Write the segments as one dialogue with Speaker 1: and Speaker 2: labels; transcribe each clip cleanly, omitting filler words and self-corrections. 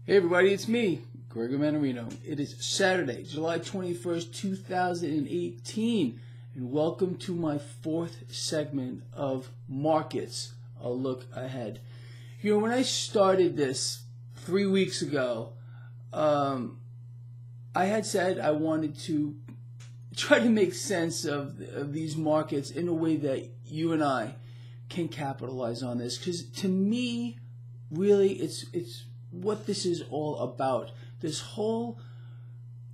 Speaker 1: Hey everybody, it's me, Gregory Mannarino. It is Saturday, July 21st, 2018, and welcome to my fourth segment of Markets, a Look Ahead. You know, when I started this 3 weeks ago, I had said I wanted to try to make sense of these markets in a way that you and I can capitalize on this, because to me, really, it's what this is all about. This whole,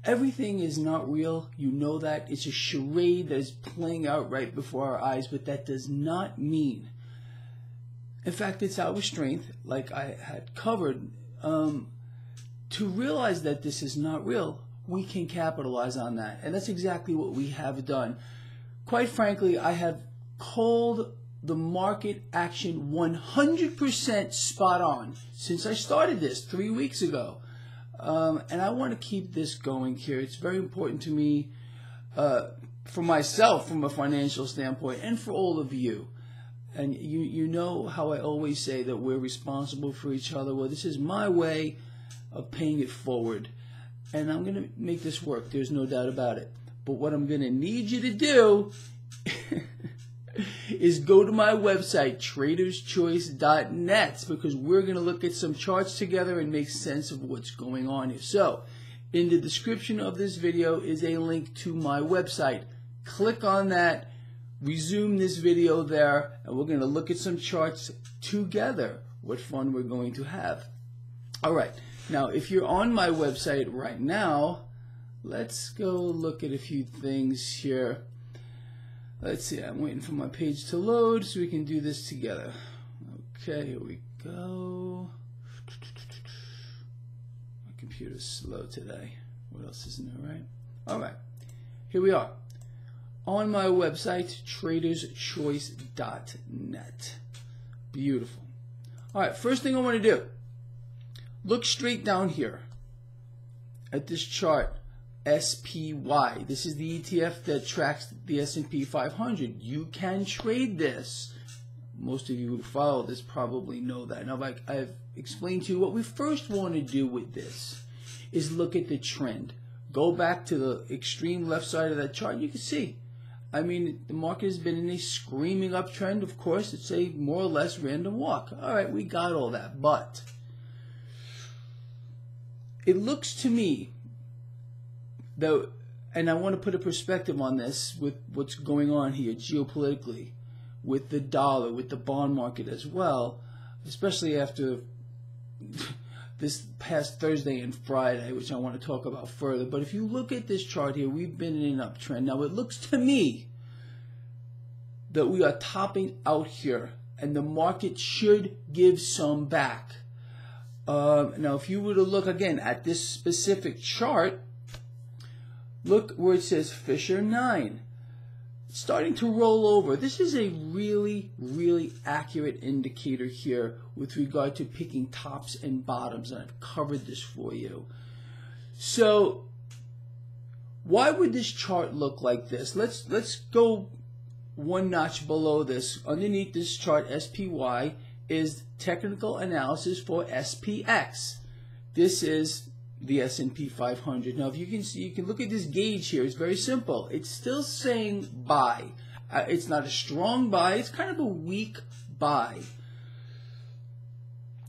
Speaker 1: everything is not real. You know that. It's a charade that is playing out right before our eyes, but that does not mean, in fact, it's our strength, like I had covered, to realize that this is not real. We can capitalize on that. And that's exactly what we have done. Quite frankly, I have called the market action 100% spot on since I started this 3 weeks ago. And I want to keep this going here. It's very important to me, for myself from a financial standpoint, and for all of you. And you know how I always say that we're responsible for each other. Well, this is my way of paying it forward. And I'm going to make this work. There's no doubt about it. But what I'm going to need you to do is go to my website, traderschoice.net, because we're going to look at some charts together and make sense of what's going on here. So, in the description of this video is a link to my website. Click on that, resume this video there, and we're going to look at some charts together. What fun we're going to have. All right. Now, if you're on my website right now, let's go look at a few things here. Let's see, I'm waiting for my page to load so we can do this together. Okay, here we go. My computer's slow today. What else is new, right? All right, here we are. On my website, traderschoice.net. Beautiful. All right, first thing I want to do, look straight down here at this chart. SPY. This is the ETF that tracks the S&P 500. You can trade this. Most of you who follow this probably know that. Now, like I've explained to you, what we first want to do with this is look at the trend. Go back to the extreme left side of that chart. You can see, I mean, the market has been in a screaming uptrend. Of course, it's a more or less random walk. All right, we got all that. But it looks to me, though, and I want to put a perspective on this with what's going on here geopolitically, with the dollar, with the bond market as well, especially after this past Thursday and Friday, which I want to talk about further. But if you look at this chart here, we've been in an uptrend. Now, it looks to me that we are topping out here, and the market should give some back. Now, if you were to look again at this specific chart, look where it says Fisher 9. It's starting to roll over. This is a really, really accurate indicator here with regard to picking tops and bottoms, and I've covered this for you. So, why would this chart look like this? Let's go one notch below this. Underneath this chart, SPY, is technical analysis for SPX. This is the S&P 500. Now, if you can see, you can look at this gauge here. It's very simple. It's still saying buy. It's not a strong buy. It's kind of a weak buy.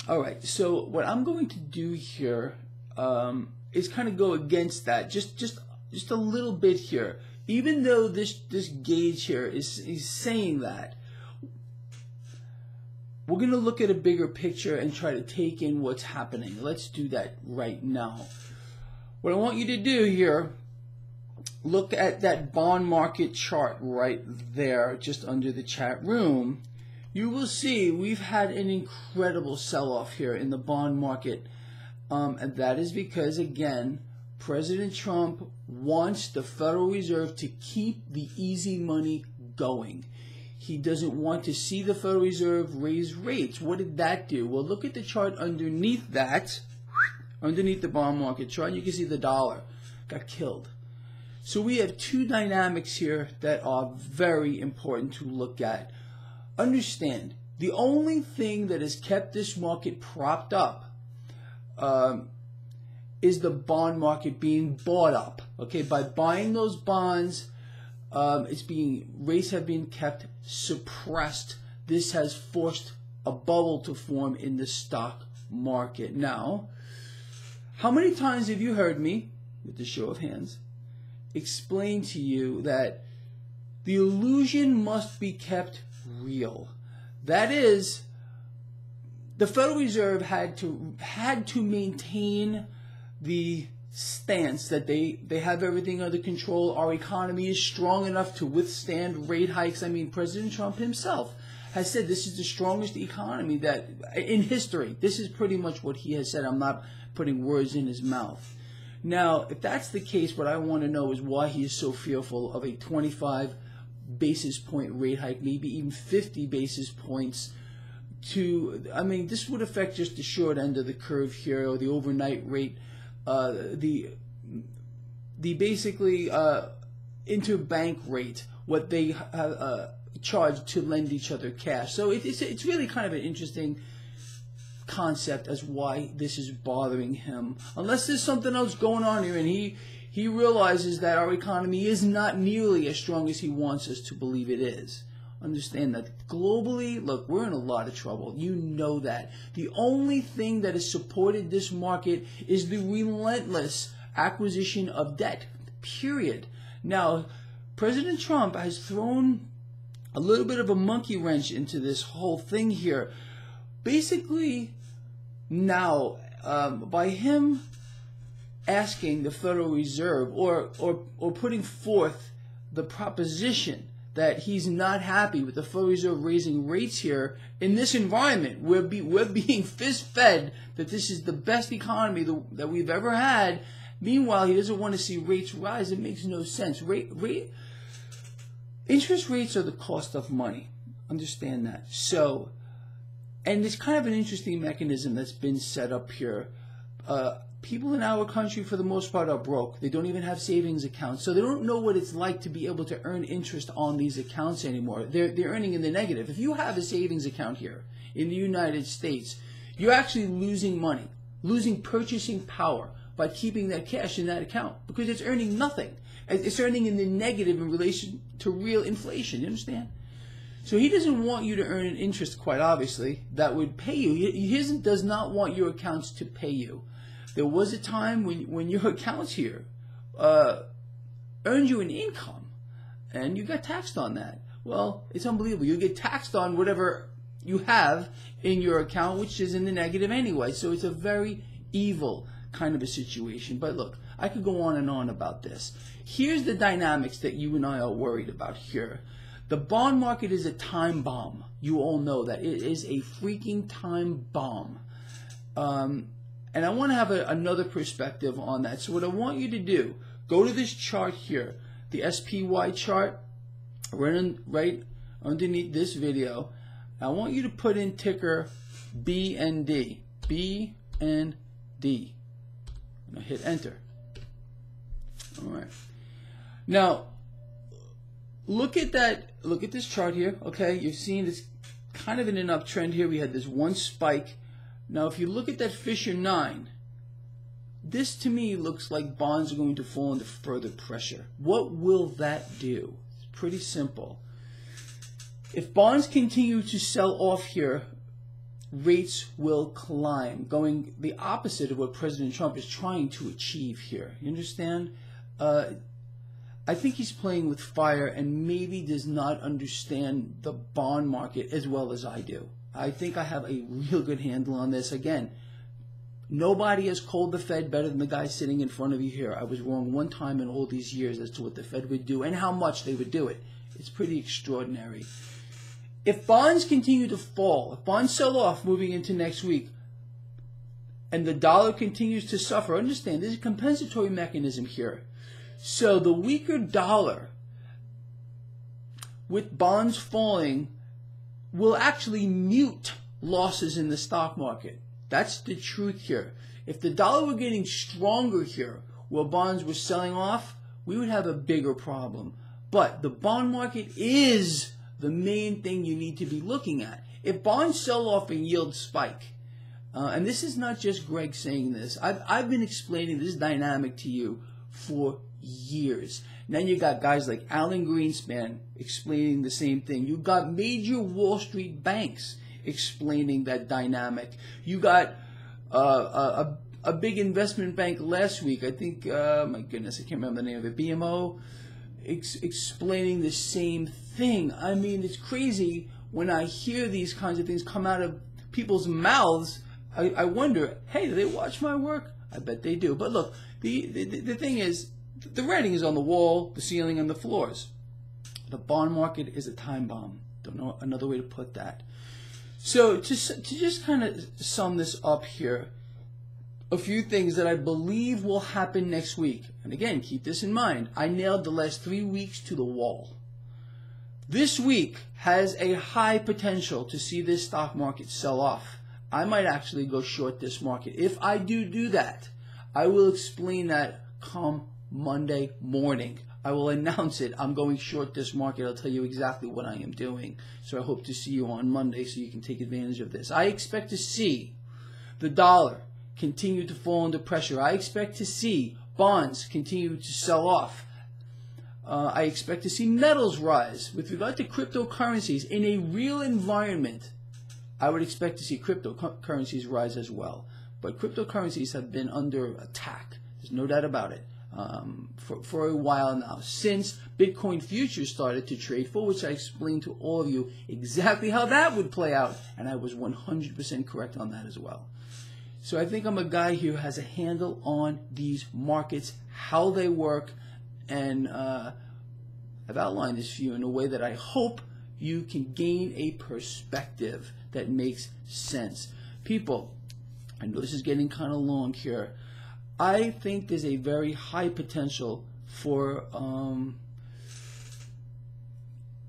Speaker 1: All right. So what I'm going to do here is kind of go against that, just a little bit here. Even though this gauge here is saying that, we're going to look at a bigger picture and try to take in what's happening. Let's do that right now. What I want you to do here, look at that bond market chart right there, just under the chat room. You will see we've had an incredible sell-off here in the bond market. And that is because, again, President Trump wants the Federal Reserve to keep the easy money going. He doesn't want to see the Federal Reserve raise rates. What did that do? Well, look at the chart underneath that, underneath the bond market chart. You can see the dollar got killed. So we have two dynamics here that are very important to look at. Understand, the only thing that has kept this market propped up is the bond market being bought up. Okay, by buying those bonds, rates have been kept suppressed. This has forced a bubble to form in the stock market. Now, how many times have you heard me, with the show of hands, explain to you that the illusion must be kept real? That is, the Federal Reserve had to maintain the stance that they have everything under control. Our economy is strong enough to withstand rate hikes. I mean, President Trump himself has said this is the strongest economy that in history. This is pretty much what he has said. I'm not putting words in his mouth. Now, if that's the case, what I want to know is why he is so fearful of a 25 basis point rate hike, maybe even 50 basis points. I mean, this would affect just the short end of the curve here, or the overnight rate, the basically interbank rate, what they charge to lend each other cash. So it's really kind of an interesting concept as why this is bothering him. Unless there's something else going on here, and he realizes that our economy is not nearly as strong as he wants us to believe it is. Understand that globally, look, we're in a lot of trouble. You know that. The only thing that has supported this market is the relentless acquisition of debt, period. Now, President Trump has thrown a little bit of a monkey wrench into this whole thing here. Basically, now, by him asking the Federal Reserve or putting forth the proposition that he's not happy with the Federal Reserve raising rates here in this environment, we're being fist-fed that this is the best economy that we've ever had. Meanwhile, he doesn't want to see rates rise. It makes no sense. Interest rates are the cost of money. Understand that. So, and it's kind of an interesting mechanism that's been set up here. People in our country, for the most part, are broke. They don't even have savings accounts. So they don't know what it's like to be able to earn interest on these accounts anymore. They're earning in the negative. If you have a savings account here in the United States, you're actually losing money, losing purchasing power by keeping that cash in that account because it's earning nothing. It's earning in the negative in relation to real inflation. You understand? So he doesn't want you to earn an interest, quite obviously, that would pay you. He does not want your accounts to pay you. There was a time when your accounts here earned you an income, and you got taxed on that. Well, it's unbelievable. You get taxed on whatever you have in your account, which is in the negative anyway. So it's a very evil kind of a situation. But look, I could go on and on about this. Here's the dynamics that you and I are worried about here. The bond market is a time bomb. You all know that. It is a freaking time bomb. And I want to have another perspective on that. So what I want you to do, go to this chart here, the SPY chart, right underneath this video. I want you to put in ticker BND. BND. Now hit enter. All right. Now, look at that. Look at this chart here. Okay, you've seen it's kind of in an uptrend here. We had this one spike. Now, if you look at that Fisher 9, this to me looks like bonds are going to fall into further pressure. What will that do? It's pretty simple. If bonds continue to sell off here, rates will climb, going the opposite of what President Trump is trying to achieve here. You understand? I think he's playing with fire and maybe does not understand the bond market as well as I do. I think I have a real good handle on this. Again, nobody has called the Fed better than the guy sitting in front of you here. I was wrong one time in all these years as to what the Fed would do and how much they would do it. It's pretty extraordinary. If bonds continue to fall, if bonds sell off moving into next week, and the dollar continues to suffer, understand there's a compensatory mechanism here. So the weaker dollar, with bonds falling, will actually mute losses in the stock market. That's the truth here. If the dollar were getting stronger here, while bonds were selling off, we would have a bigger problem. But the bond market is the main thing you need to be looking at. If bonds sell off and yields spike, And this is not just Greg saying this. I've been explaining this dynamic to you for years. And then you got guys like Alan Greenspan explaining the same thing. You got major Wall Street banks explaining that dynamic. You got a big investment bank last week, I think, my goodness, I can't remember the name of it, BMO, explaining the same thing. I mean, it's crazy when I hear these kinds of things come out of people's mouths. I wonder, hey, do they watch my work? I bet they do. But look, the thing is, the writing is on the wall, the ceiling, and the floors. The bond market is a time bomb. Don't know another way to put that. So to just kind of sum this up here, a few things that I believe will happen next week. And again, keep this in mind. I nailed the last 3 weeks to the wall. This week has a high potential to see this stock market sell off. I might actually go short this market. If I do that, I will explain that come Monday morning. I will announce it. I'm going short this market. I'll tell you exactly what I am doing. So I hope to see you on Monday so you can take advantage of this. I expect to see the dollar continue to fall under pressure. I expect to see bonds continue to sell off. I expect to see metals rise. With regard to cryptocurrencies, in a real environment, I would expect to see cryptocurrencies rise as well. But cryptocurrencies have been under attack. There's no doubt about it. For a while now, since Bitcoin futures started to trade, for which I explained to all of you exactly how that would play out, and I was 100% correct on that as well. So I think I'm a guy who has a handle on these markets, how they work, and I've outlined this for you in a way that I hope you can gain a perspective that makes sense. People, I know this is getting kind of long here. I think there's a very high potential for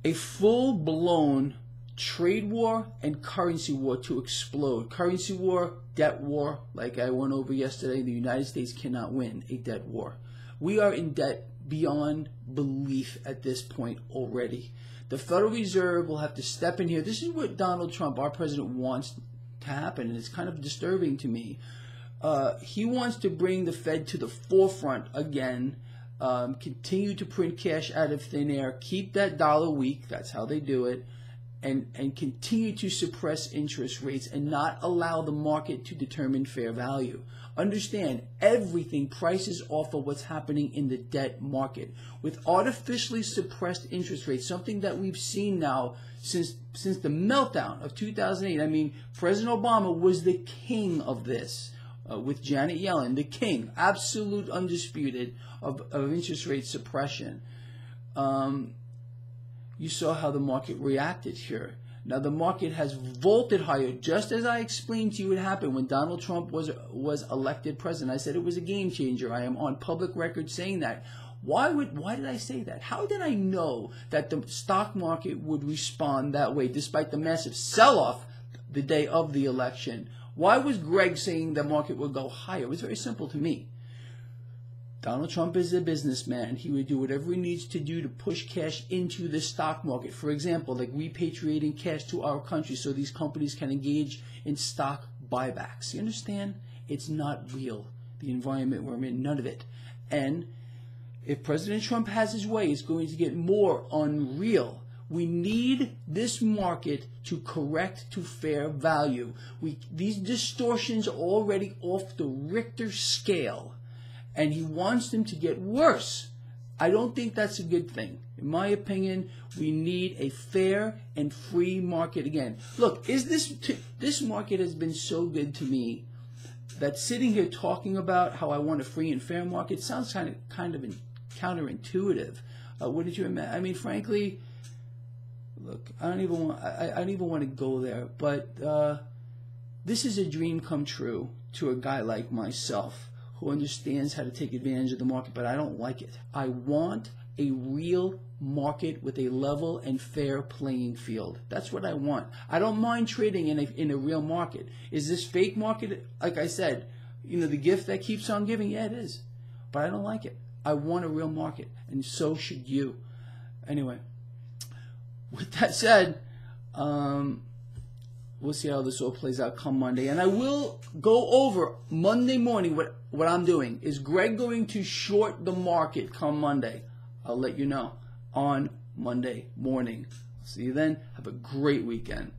Speaker 1: a full-blown trade war and currency war to explode. Currency war, debt war, like I went over yesterday, the United States cannot win a debt war. We are in debt beyond belief at this point already. The Federal Reserve will have to step in here. This is what Donald Trump, our president, wants to happen, and it's kind of disturbing to me. He wants to bring the Fed to the forefront again, continue to print cash out of thin air, keep that dollar weak, that's how they do it, and continue to suppress interest rates and not allow the market to determine fair value. Understand, everything prices off of what's happening in the debt market. With artificially suppressed interest rates, something that we've seen now since the meltdown of 2008. I mean, President Obama was the king of this. With Janet Yellen, the king, absolute undisputed of interest rate suppression. You saw how the market reacted here. Now the market has vaulted higher, just as I explained to you what happened when Donald Trump was elected president. I said it was a game changer. I am on public record saying that. Why did I say that? How did I know that the stock market would respond that way, despite the massive sell-off the day of the election? Why was Greg saying the market would go higher? It was very simple to me. Donald Trump is a businessman. He would do whatever he needs to do to push cash into the stock market. For example, like repatriating cash to our country so these companies can engage in stock buybacks. You understand? It's not real. The environment we're in, none of it. And if President Trump has his way, it's going to get more unreal. We need this market to correct to fair value. These distortions are already off the Richter scale, and he wants them to get worse. I don't think that's a good thing. In my opinion, we need a fair and free market again. Look, this market has been so good to me that sitting here talking about how I want a free and fair market sounds kind of counterintuitive. What did you imagine? I mean, frankly, look, I don't even want to go there, but this is a dream come true to a guy like myself who understands how to take advantage of the market, but I don't like it. I want a real market with a level and fair playing field. That's what I want. I don't mind trading in a real market. Is this fake market? Like I said, you know, the gift that keeps on giving? Yeah, it is. But I don't like it. I want a real market, and so should you. Anyway, with that said, we'll see how this all plays out come Monday. And I will go over Monday morning what I'm doing. Is Greg going to short the market come Monday? I'll let you know on Monday morning. See you then. Have a great weekend.